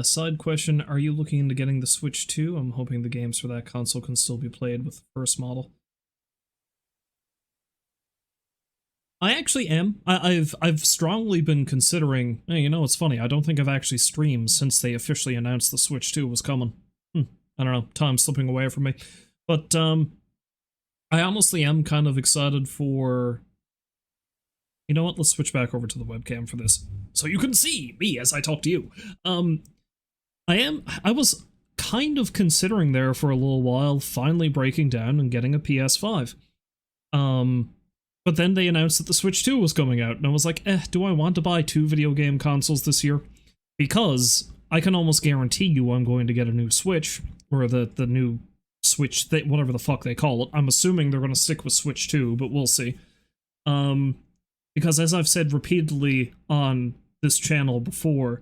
Side question, are you looking into getting the Switch 2? I'm hoping the games for that console can still be played with the first model. I actually am. I've strongly been considering. Hey, you know, it's funny. I don't think I've actually streamed since they officially announced the Switch 2 was coming. I don't know. Time's slipping away from me, but I honestly am kind of excited for. You know what? Let's switch back over to the webcam for this, so you can see me as I talk to you. I was kind of considering there for a little while, finally breaking down and getting a PS5. But then they announced that the Switch 2 was coming out, and I was like, do I want to buy 2 video game consoles this year? Because I can almost guarantee you I'm going to get a new Switch, or the new Switch, whatever the fuck they call it. I'm assuming they're going to stick with Switch 2, but we'll see. Because as I've said repeatedly on this channel before,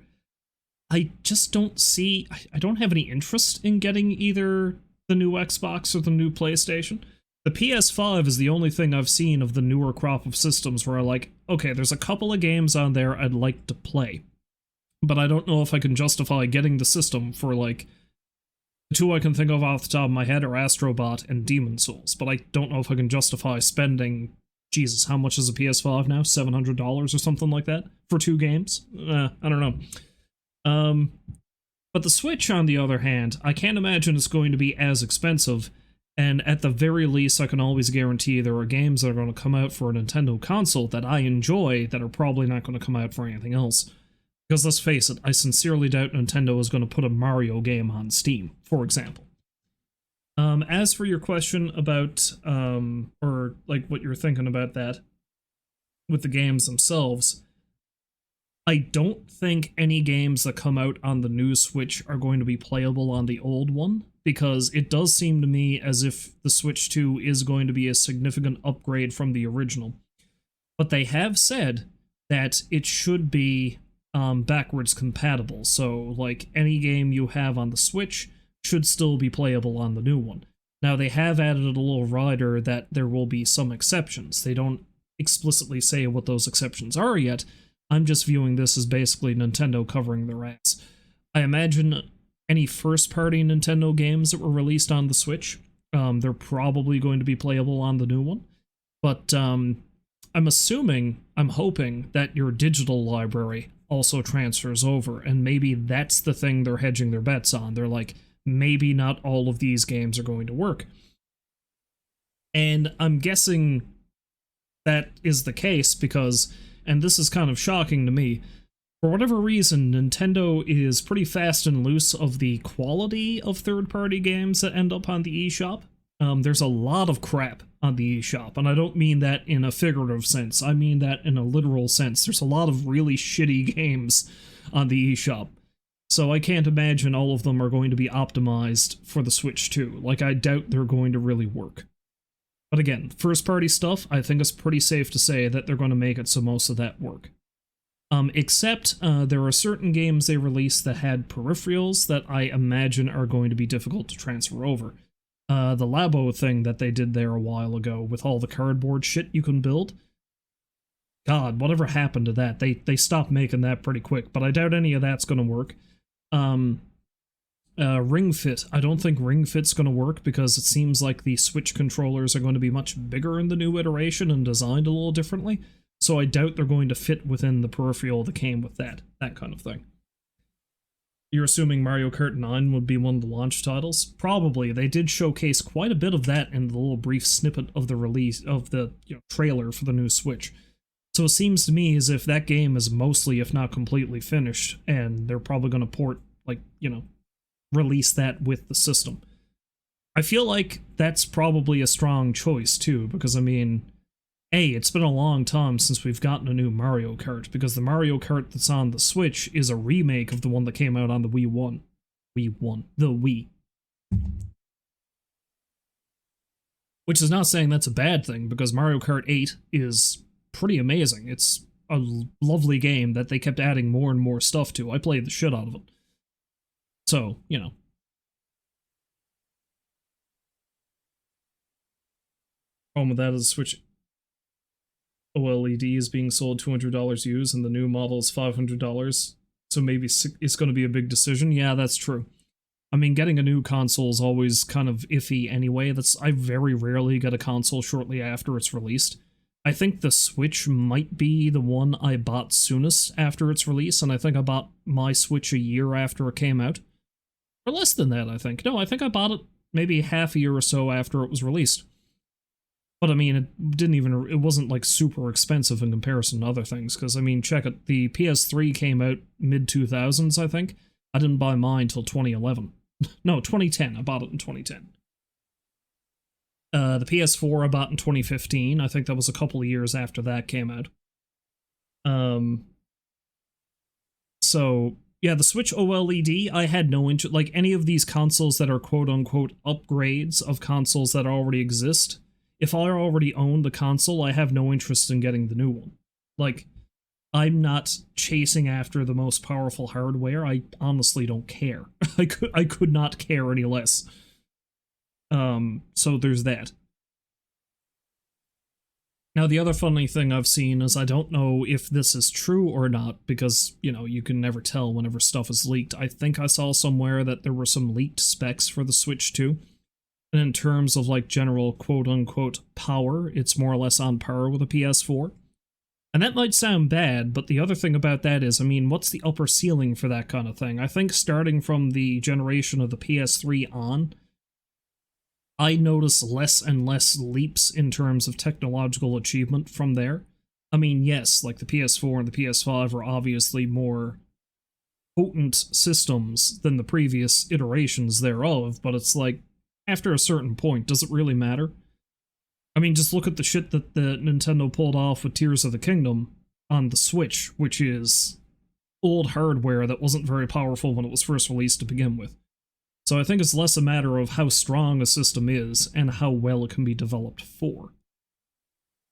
I just don't see, I don't have any interest in getting either the new Xbox or the new PlayStation. The PS5 is the only thing I've seen of the newer crop of systems where I like, okay, there's a couple of games on there I'd like to play, but I don't know if I can justify getting the system for, like, the 2 I can think of off the top of my head are Astrobot and Demon's Souls, but I don't know if I can justify spending, Jesus, how much is a PS5 now? $700 or something like that for 2 games? I don't know. But the Switch, on the other hand, I can't imagine it's going to be as expensive, and at the very least, I can always guarantee there are games that are going to come out for a Nintendo console that I enjoy that are probably not going to come out for anything else. Because let's face it, I sincerely doubt Nintendo is going to put a Mario game on Steam, for example. As for your question about, or like what you're thinking about that with the games themselves, I don't think any games that come out on the new Switch are going to be playable on the old one, because it does seem to me as if the Switch 2 is going to be a significant upgrade from the original. But they have said that it should be backwards compatible, so like any game you have on the Switch should still be playable on the new one. Now they have added a little rider that there will be some exceptions. They don't explicitly say what those exceptions are yet. I'm just viewing this as basically Nintendo covering their ass. I imagine any first-party Nintendo games that were released on the Switch, they're probably going to be playable on the new one. But I'm hoping that your digital library also transfers over, and maybe that's the thing they're hedging their bets on. They're like, maybe not all of these games are going to work. And I'm guessing that is the case because, and this is kind of shocking to me, for whatever reason, Nintendo is pretty fast and loose of the quality of third-party games that end up on the eShop. There's a lot of crap on the eShop, and I don't mean that in a figurative sense, I mean that in a literal sense. There's a lot of really shitty games on the eShop. So I can't imagine all of them are going to be optimized for the Switch 2. Like, I doubt they're going to really work. But again, first-party stuff, I think it's pretty safe to say that they're going to make it so most of that work. Except there are certain games they released that had peripherals that I imagine are going to be difficult to transfer over. The Labo thing that they did there a while ago with all the cardboard shit you can build. God, whatever happened to that? They stopped making that pretty quick, but I doubt any of that's going to work. Ring Fit. I don't think Ring Fit's going to work because it seems like the Switch controllers are going to be much bigger in the new iteration and designed a little differently. So I doubt they're going to fit within the peripheral that came with that kind of thing. You're assuming Mario Kart 9 would be one of the launch titles? Probably. They did showcase quite a bit of that in the little brief snippet of the release of the trailer for the new Switch. So it seems to me as if that game is mostly, if not completely, finished, and they're probably going to release that with the system. I feel like that's probably a strong choice, too, because, I mean, it's been a long time since we've gotten a new Mario Kart, because the Mario Kart that's on the Switch is a remake of the one that came out on the The Wii. Which is not saying that's a bad thing, because Mario Kart 8 is pretty amazing. It's a lovely game that they kept adding more and more stuff to. I played the shit out of it. So, Problem with that is Switch OLED is being sold $200 used, and the new model is $500. So maybe it's going to be a big decision. Yeah, that's true. I mean, getting a new console is always kind of iffy anyway. I very rarely get a console shortly after it's released. I think the Switch might be the one I bought soonest after its release, and I think I bought my Switch a year after it came out. Or less than that, I think. No, I think I bought it maybe half a year or so after it was released. But I mean, it wasn't like super expensive in comparison to other things, because I mean, check it, the PS3 came out mid-2000s, I think. I didn't buy mine till 2011. No, 2010. I bought it in 2010. The PS4 I bought in 2015. I think that was a couple of years after that came out. So, yeah, the Switch OLED, I had no interest. Like, any of these consoles that are quote-unquote upgrades of consoles that already exist, if I already own the console, I have no interest in getting the new one. Like, I'm not chasing after the most powerful hardware. I honestly don't care. I could not care any less. So there's that. Now, the other funny thing I've seen is, I don't know if this is true or not, because, you know, you can never tell whenever stuff is leaked. I think I saw somewhere that there were some leaked specs for the Switch 2. And in terms of, like, general quote-unquote power, it's more or less on par with a PS4. And that might sound bad, but the other thing about that is, I mean, what's the upper ceiling for that kind of thing? I think starting from the generation of the PS3 on, I notice less and less leaps in terms of technological achievement from there. I mean, yes, like the PS4 and the PS5 are obviously more potent systems than the previous iterations thereof, but it's like, after a certain point, does it really matter? I mean, just look at the shit that the Nintendo pulled off with Tears of the Kingdom on the Switch, which is old hardware that wasn't very powerful when it was first released to begin with. So I think it's less a matter of how strong a system is and how well it can be developed for.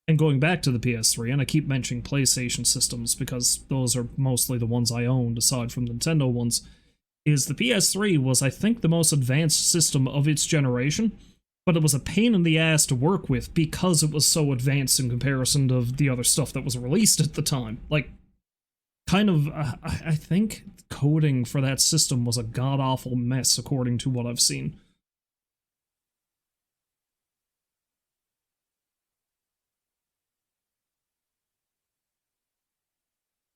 And going back to the PS3, and I keep mentioning PlayStation systems because those are mostly the ones I owned aside from Nintendo ones, is the PS3 was, I think, the most advanced system of its generation, but it was a pain in the ass to work with because it was so advanced in comparison to the other stuff that was released at the time. Like, kind of, I think coding for that system was a god-awful mess, according to what I've seen.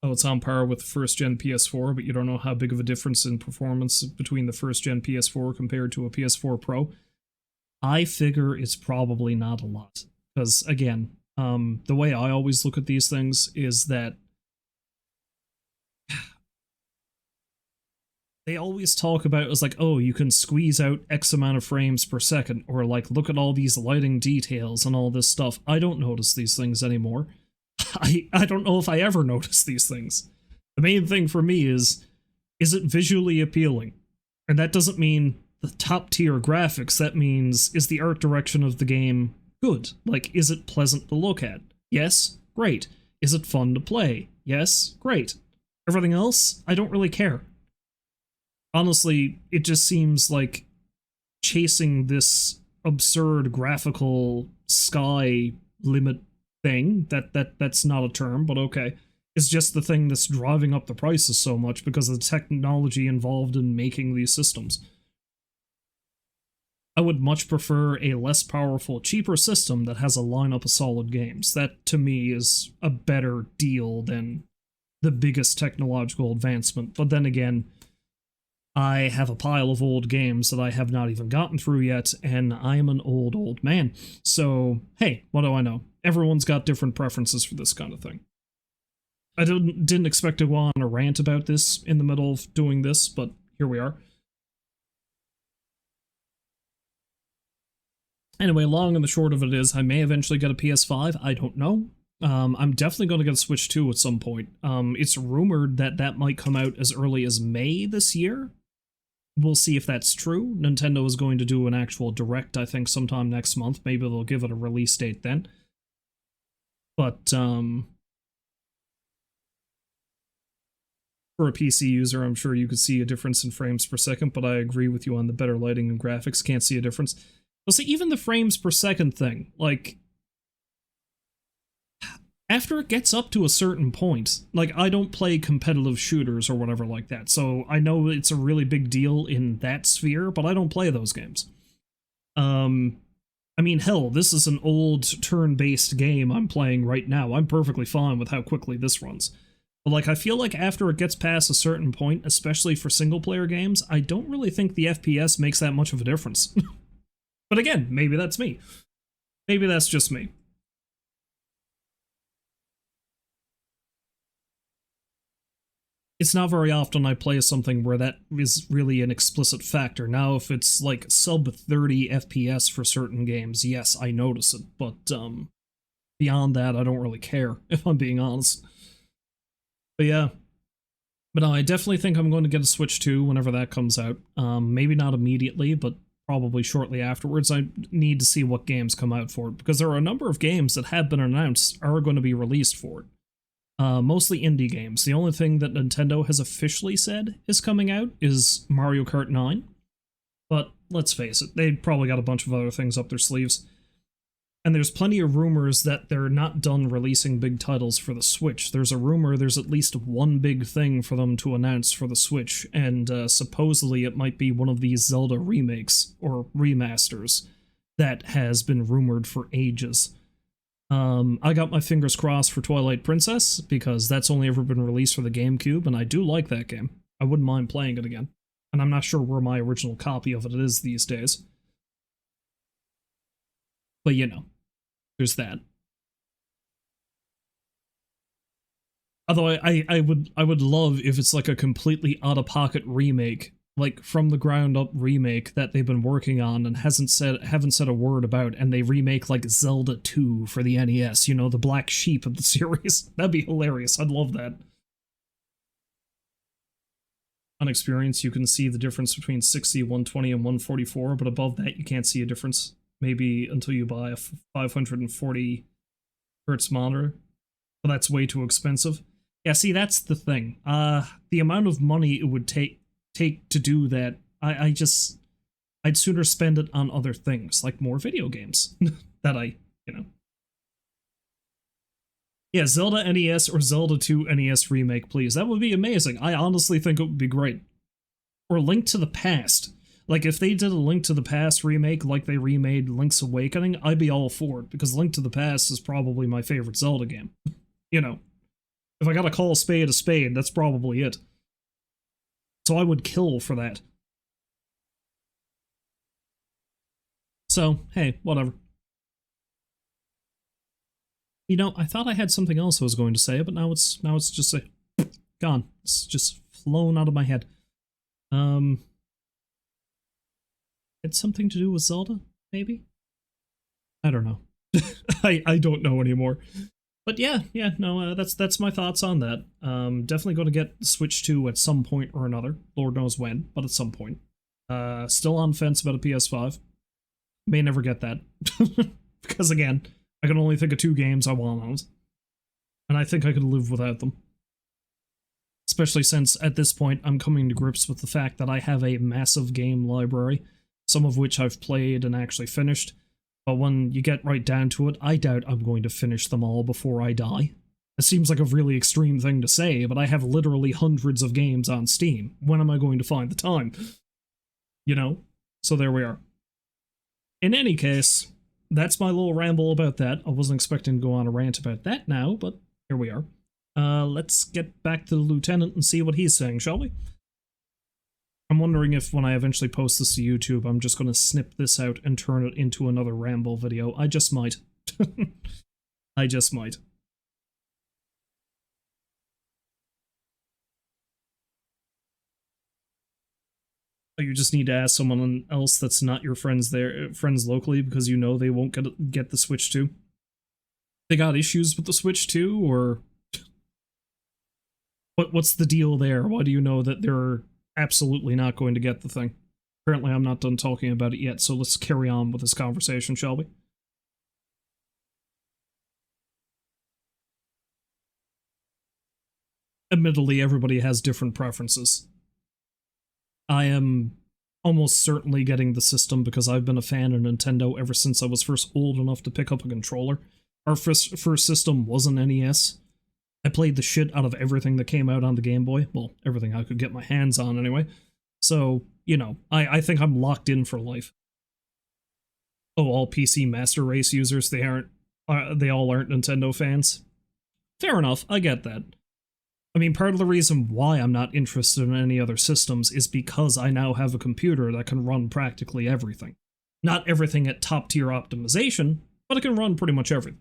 Oh, it's on par with the first-gen PS4, but you don't know how big of a difference in performance between the first-gen PS4 compared to a PS4 Pro. I figure it's probably not a lot. Because, again, the way I always look at these things is that they always talk about it as like, oh, you can squeeze out X amount of frames per second, or like, look at all these lighting details and all this stuff. I don't notice these things anymore. I don't know if I ever notice these things. The main thing for me is it visually appealing? And that doesn't mean the top tier graphics, that means, is the art direction of the game good? Like, is it pleasant to look at? Yes? Great. Is it fun to play? Yes? Great. Everything else? I don't really care. Honestly, it just seems like chasing this absurd graphical sky limit thing, that's not a term, but okay, is just the thing that's driving up the prices so much because of the technology involved in making these systems. I would much prefer a less powerful, cheaper system that has a lineup of solid games. That, to me, is a better deal than the biggest technological advancement. But then again, I have a pile of old games that I have not even gotten through yet, and I am an old man. So, hey, what do I know? Everyone's got different preferences for this kind of thing. I didn't expect to go on a rant about this in the middle of doing this, but here we are. Anyway, long and the short of it is, I may eventually get a PS5, I don't know. I'm definitely going to get a Switch 2 at some point. It's rumored that that might come out as early as May this year. We'll see if that's true. Nintendo is going to do an actual direct, I think, sometime next month. Maybe they'll give it a release date then. But, for a PC user, I'm sure you could see a difference in frames per second, but I agree with you on the better lighting and graphics. Can't see a difference. Well, see, even the frames per second thing, like, after it gets up to a certain point, like, I don't play competitive shooters or whatever like that, so I know it's a really big deal in that sphere, but I don't play those games. I mean, hell, this is an old turn-based game I'm playing right now. I'm perfectly fine with how quickly this runs. But, like, I feel like after it gets past a certain point, especially for single-player games, I don't really think the FPS makes that much of a difference. But again, maybe that's me. Maybe that's just me. It's not very often I play something where that is really an explicit factor. Now, if it's like sub 30 FPS for certain games, yes, I notice it, but beyond that, I don't really care, if I'm being honest. But yeah. But no, I definitely think I'm going to get a Switch 2 whenever that comes out. Maybe not immediately, but probably shortly afterwards. I need to see what games come out for it, because there are a number of games that have been announced are going to be released for it. Mostly indie games. The only thing that Nintendo has officially said is coming out is Mario Kart 9. But let's face it, they probably got a bunch of other things up their sleeves. And there's plenty of rumors that they're not done releasing big titles for the Switch. There's a rumor there's at least one big thing for them to announce for the Switch, and supposedly it might be one of these Zelda remakes, or remasters, that has been rumored for ages. I got my fingers crossed for Twilight Princess, because that's only ever been released for the GameCube, and I do like that game. I wouldn't mind playing it again. And I'm not sure where my original copy of it is these days. But you know, there's that. Although I would love if it's like a completely out-of-pocket remake, like from the ground up remake that they've been working on and haven't said a word about, and they remake like Zelda 2 for the NES, you know, the black sheep of the series. That'd be hilarious. I'd love that. On experience, you can see the difference between 60, 120, and 144, but above that you can't see a difference. Maybe until you buy a 540 hertz monitor. But that's way too expensive. Yeah, see, that's the thing. The amount of money it would take to do that, I'd sooner spend it on other things, like more video games that you know. Yeah, Zelda NES or Zelda 2 NES remake, please. That would be amazing. I honestly think it would be great. Or Link to the Past. Like, if they did a Link to the Past remake like they remade Link's Awakening, I'd be all for it, because Link to the Past is probably my favorite Zelda game. You know, if I gotta call a spade, that's probably it. So I would kill for that. So, hey, whatever. You know, I thought I had something else I was going to say, but now it's just gone. It's just flown out of my head. It's something to do with Zelda, maybe? I don't know. I don't know anymore. But yeah, no, that's my thoughts on that. Definitely going to get the Switch 2 at some point or another. Lord knows when, but at some point. Still on the fence about a PS5. May never get that. Because again, I can only think of 2 games I want on it. And I think I could live without them. Especially since, at this point, I'm coming to grips with the fact that I have a massive game library, some of which I've played and actually finished. But when you get right down to it, I doubt I'm going to finish them all before I die. It seems like a really extreme thing to say, but I have literally hundreds of games on Steam. When am I going to find the time? You know? So there we are. In any case, that's my little ramble about that. I wasn't expecting to go on a rant about that now, but here we are. Let's get back to the lieutenant and see what he's saying, shall we? I'm wondering if when I eventually post this to YouTube, I'm just going to snip this out and turn it into another ramble video. I just might. I just might. You just need to ask someone else that's not your friends locally, because you know they won't get the Switch 2. They got issues with the Switch 2, or what's the deal there? Why do you know that they're absolutely not going to get the thing? Apparently I'm not done talking about it yet, so let's carry on with this conversation, shall we? Admittedly, everybody has different preferences. I am almost certainly getting the system because I've been a fan of Nintendo ever since I was first old enough to pick up a controller. Our first system was an NES. I played the shit out of everything that came out on the Game Boy. Well, everything I could get my hands on anyway. So, you know, I think I'm locked in for life. Oh, all PC Master Race users, they all aren't Nintendo fans. Fair enough, I get that. I mean, part of the reason why I'm not interested in any other systems is because I now have a computer that can run practically everything. Not everything at top tier optimization, but it can run pretty much everything.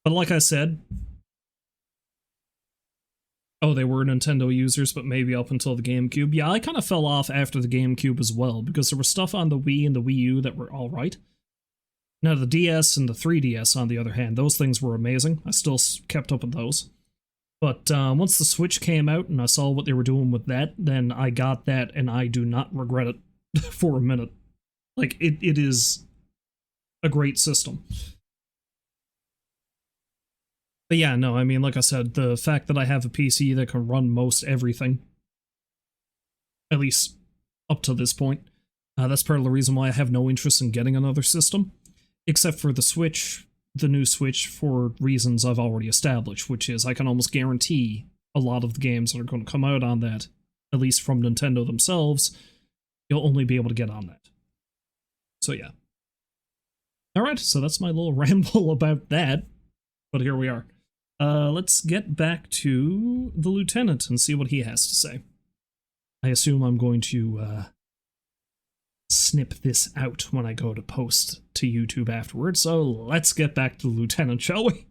But like I said, oh, they were Nintendo users, but maybe up until the GameCube. Yeah, I kind of fell off after the GameCube as well, because there was stuff on the Wii and the Wii U that were alright. Now, the DS and the 3DS, on the other hand, those things were amazing. I still kept up with those. But once the Switch came out and I saw what they were doing with that, then I got that, and I do not regret it for a minute. Like, it is a great system. But yeah, no, I mean, like I said, the fact that I have a PC that can run most everything, at least up to this point, that's part of the reason why I have no interest in getting another system, except for the Switch, the new Switch, for reasons I've already established, which is I can almost guarantee a lot of the games that are going to come out on that, at least from Nintendo themselves, you'll only be able to get on that. So yeah. Alright, so that's my little ramble about that, but here we are. Let's get back to the Lieutenant and see what he has to say. I assume I'm going to snip this out when I go to post to YouTube afterwards, so let's get back to the Lieutenant, shall we?